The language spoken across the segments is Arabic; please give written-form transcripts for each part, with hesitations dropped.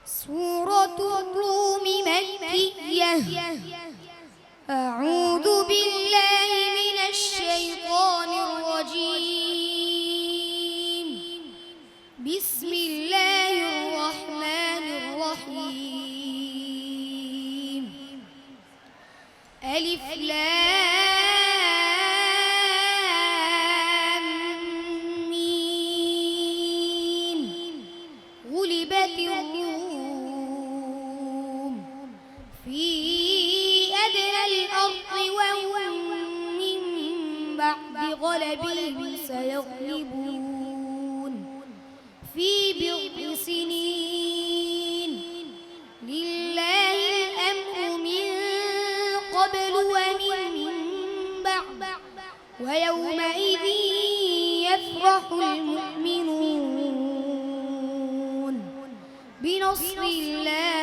سورة الروم مكية. أعوذ بالله من الشيطان الرجيم. بسم الله الرحمن الرحيم. ألف لام ميم. غلبت الروم في أدنى الأرض وهم من بعد غلبهم سيغلبون في بضع سنين. لله الأمر من قبل ومن بعد ويومئذ يفرح المؤمنون بنصر الله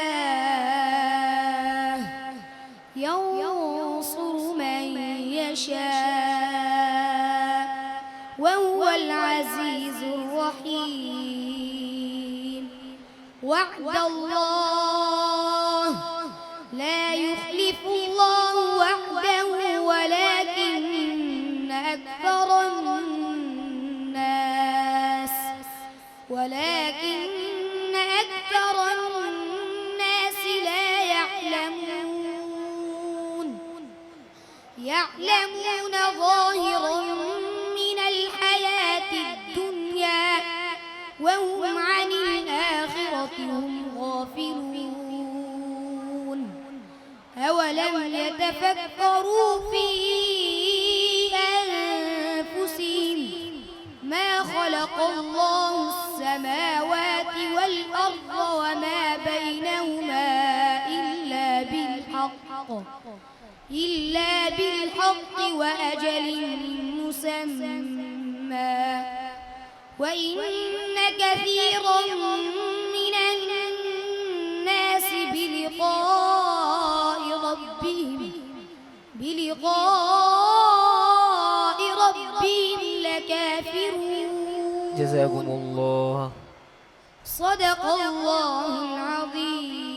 ينصر من يشاء وهو العزيز الرحيم. وعد الله لا يخلف الله وعده ولكن أكثر الناس لا يعلمون ظاهرا من الحياة الدنيا وهم عن الآخرة هم غافلون. أولم يتفكروا في أنفسهم ما خلق الله السماوات والأرض وما بينهما إلا بالحق وأجل مسمى وإن كثيرا من الناس بلقاء ربهم لكافرون. جزاكم الله. صدق الله العظيم.